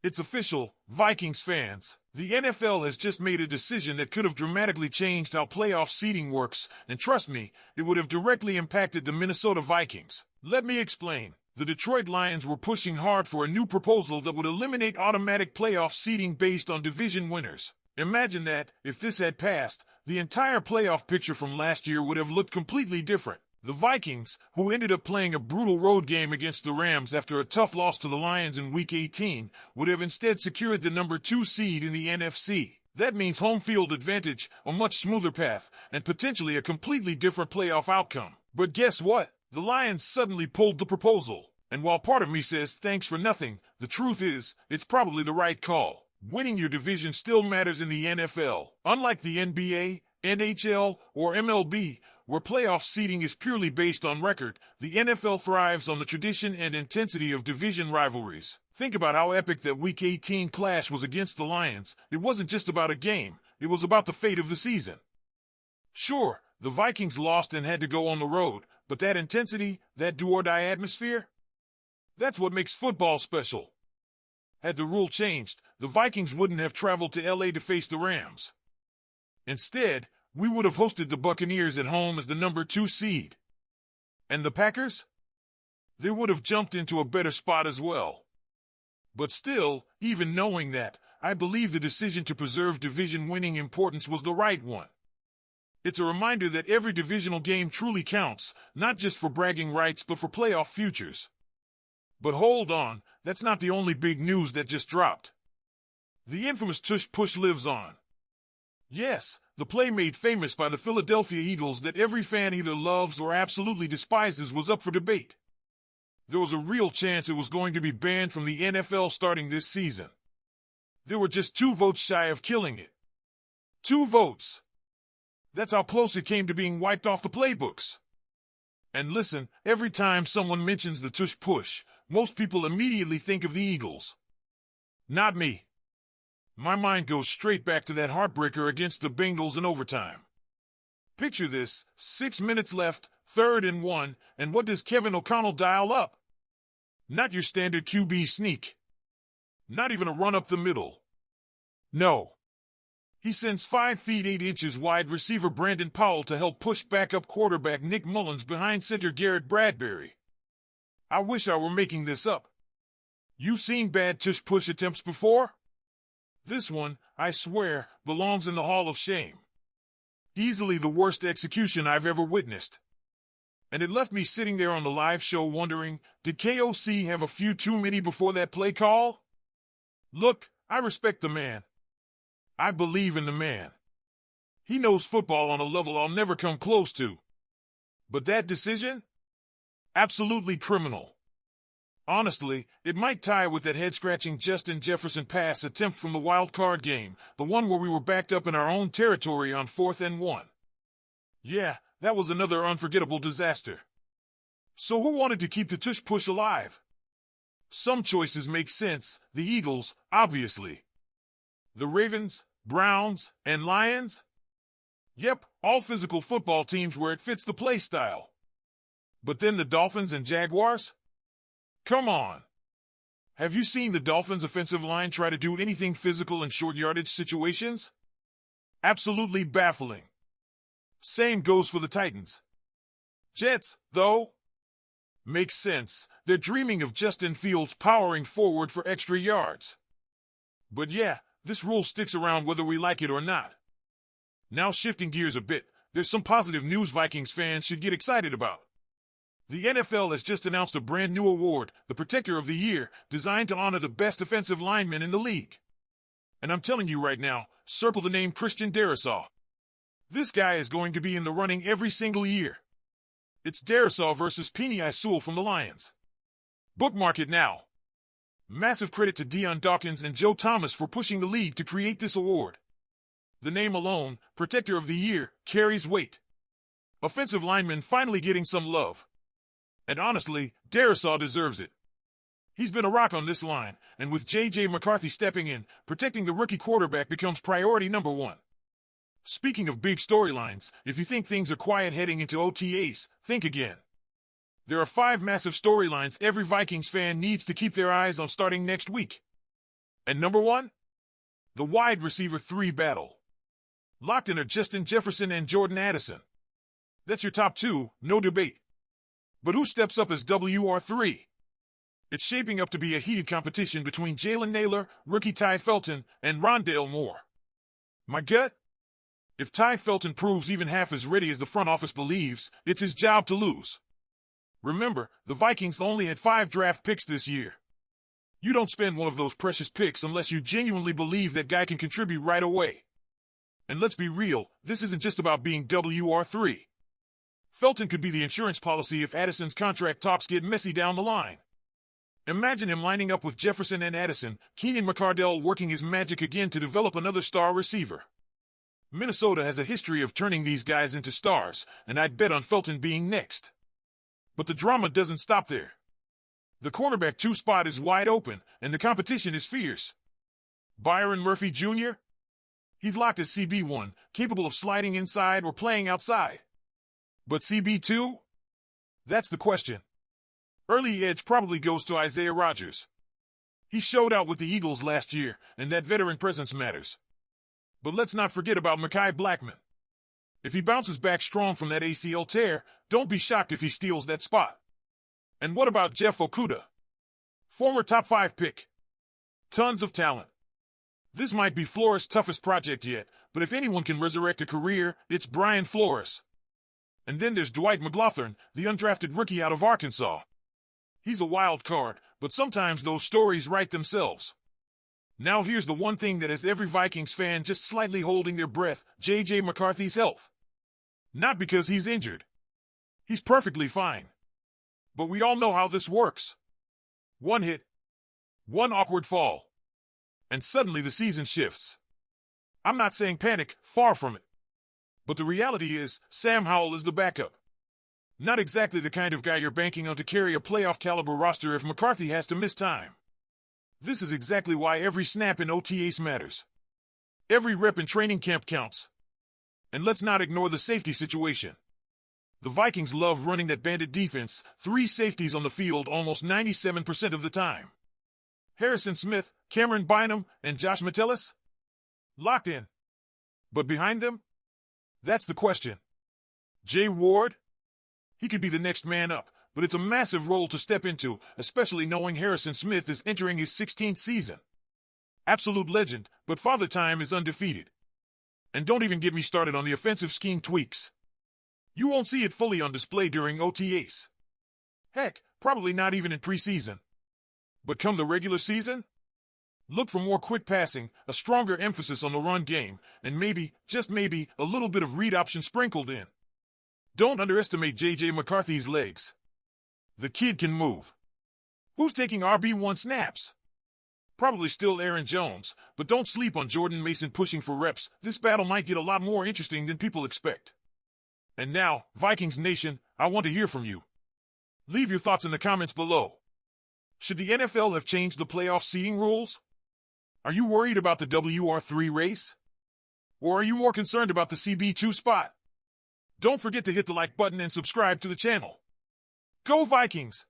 It's official, Vikings fans. The NFL has just made a decision that could have dramatically changed how playoff seeding works, and trust me, it would have directly impacted the Minnesota Vikings. Let me explain. The Detroit Lions were pushing hard for a new proposal that would eliminate automatic playoff seeding based on division winners. Imagine that, if this had passed, the entire playoff picture from last year would have looked completely different. The Vikings, who ended up playing a brutal road game against the Rams after a tough loss to the Lions in Week 18, would have instead secured the number 2 seed in the NFC. That means home field advantage, a much smoother path, and potentially a completely different playoff outcome. But guess what? The Lions suddenly pulled the proposal. And while part of me says thanks for nothing, the truth is, it's probably the right call. Winning your division still matters in the NFL. Unlike the NBA, NHL, or MLB, where playoff seeding is purely based on record, the NFL thrives on the tradition and intensity of division rivalries. Think about how epic that Week 18 clash was against the Lions. It wasn't just about a game, it was about the fate of the season. Sure, the Vikings lost and had to go on the road, but that intensity, that do-or-die atmosphere, that's what makes football special. Had the rule changed, the Vikings wouldn't have traveled to LA to face the Rams. Instead, we would have hosted the Buccaneers at home as the number 2 seed. And the Packers? They would have jumped into a better spot as well. But still, even knowing that, I believe the decision to preserve division winning importance was the right one. It's a reminder that every divisional game truly counts, not just for bragging rights but for playoff futures. But hold on, that's not the only big news that just dropped. The infamous tush push lives on. Yes, the play made famous by the Philadelphia Eagles that every fan either loves or absolutely despises was up for debate. There was a real chance it was going to be banned from the NFL starting this season. There were just 2 votes shy of killing it. 2 votes. That's how close it came to being wiped off the playbooks. And listen, every time someone mentions the tush push, most people immediately think of the Eagles. Not me. My mind goes straight back to that heartbreaker against the Bengals in overtime. Picture this, 6 minutes left, 3rd and 1, and what does Kevin O'Connell dial up? Not your standard QB sneak. Not even a run up the middle. No. He sends 5 feet 8 inches wide receiver Brandon Powell to help push backup quarterback Nick Mullins behind center Garrett Bradbury. I wish I were making this up. You've seen bad tush push attempts before? This one, I swear, belongs in the Hall of Shame. Easily the worst execution I've ever witnessed. And it left me sitting there on the live show wondering, did KOC have a few too many before that play call? Look, I respect the man. I believe in the man. He knows football on a level I'll never come close to. But that decision? Absolutely criminal. Honestly, it might tie with that head-scratching Justin Jefferson pass attempt from the wild card game, the one where we were backed up in our own territory on 4th and 1. Yeah, that was another unforgettable disaster. So who wanted to keep the tush push alive? Some choices make sense. The Eagles, obviously. The Ravens, Browns, and Lions? Yep, all physical football teams where it fits the play style. But then the Dolphins and Jaguars? Come on. Have you seen the Dolphins' offensive line try to do anything physical in short yardage situations? Absolutely baffling. Same goes for the Titans. Jets, though? Makes sense. They're dreaming of Justin Fields powering forward for extra yards. But yeah, this rule sticks around whether we like it or not. Now shifting gears a bit, there's some positive news Vikings fans should get excited about. The NFL has just announced a brand new award, the Protector of the Year, designed to honor the best offensive linemen in the league. And I'm telling you right now, circle the name Christian Darrisaw. This guy is going to be in the running every single year. It's Darrisaw versus Penei Sewell from the Lions. Bookmark it now. Massive credit to Deion Dawkins and Joe Thomas for pushing the league to create this award. The name alone, Protector of the Year, carries weight. Offensive linemen finally getting some love. And honestly, Darrisaw deserves it. He's been a rock on this line, and with J.J. McCarthy stepping in, protecting the rookie quarterback becomes priority number 1. Speaking of big storylines, if you think things are quiet heading into OTAs, think again. There are 5 massive storylines every Vikings fan needs to keep their eyes on starting next week. And number 1? The wide receiver 3 battle. Locked in are Justin Jefferson and Jordan Addison. That's your top 2, no debate. But who steps up as WR3? It's shaping up to be a heated competition between Jalen Nailor, rookie Ty Felton, and Rondale Moore. My gut? If Ty Felton proves even half as ready as the front office believes, it's his job to lose. Remember, the Vikings only had 5 draft picks this year. You don't spend one of those precious picks unless you genuinely believe that guy can contribute right away. And let's be real, this isn't just about being WR3. Felton could be the insurance policy if Addison's contract talks get messy down the line. Imagine him lining up with Jefferson and Addison, Keenan McCardell working his magic again to develop another star receiver. Minnesota has a history of turning these guys into stars, and I'd bet on Felton being next. But the drama doesn't stop there. The cornerback 2 spot is wide open, and the competition is fierce. Byron Murphy Jr.? He's locked as CB1, capable of sliding inside or playing outside. But CB2? That's the question. Early edge probably goes to Isaiah Rodgers. He showed out with the Eagles last year, and that veteran presence matters. But let's not forget about Mekhi Blackmon. If he bounces back strong from that ACL tear, don't be shocked if he steals that spot. And what about Jeff Okudah? Former top 5 pick. Tons of talent. This might be Flores' toughest project yet, but if anyone can resurrect a career, it's Brian Flores. And then there's Dwight McGlothern, the undrafted rookie out of Arkansas. He's a wild card, but sometimes those stories write themselves. Now here's the one thing that has every Vikings fan just slightly holding their breath, J.J. McCarthy's health. Not because he's injured. He's perfectly fine. But we all know how this works. One hit, one awkward fall, and suddenly the season shifts. I'm not saying panic, far from it. But the reality is, Sam Howell is the backup. Not exactly the kind of guy you're banking on to carry a playoff-caliber roster if McCarthy has to miss time. This is exactly why every snap in OTAs matters. Every rep in training camp counts. And let's not ignore the safety situation. The Vikings love running that bandit defense, 3 safeties on the field almost 97% of the time. Harrison Smith, Cameron Bynum, and Josh Metellus? Locked in. But behind them? That's the question. Jay Ward? He could be the next man up, but it's a massive role to step into, especially knowing Harrison Smith is entering his 16th season. Absolute legend, but Father Time is undefeated. And don't even get me started on the offensive scheme tweaks. You won't see it fully on display during OTAs. Heck, probably not even in preseason. But come the regular season? Look for more quick passing, a stronger emphasis on the run game, and maybe, just maybe, a little bit of read option sprinkled in. Don't underestimate J.J. McCarthy's legs. The kid can move. Who's taking RB1 snaps? Probably still Aaron Jones, but don't sleep on Jordan Mason pushing for reps. This battle might get a lot more interesting than people expect. And now, Vikings Nation, I want to hear from you. Leave your thoughts in the comments below. Should the NFL have changed the playoff seeding rules? Are you worried about the WR3 race? Or are you more concerned about the CB2 spot? Don't forget to hit the like button and subscribe to the channel. Go Vikings!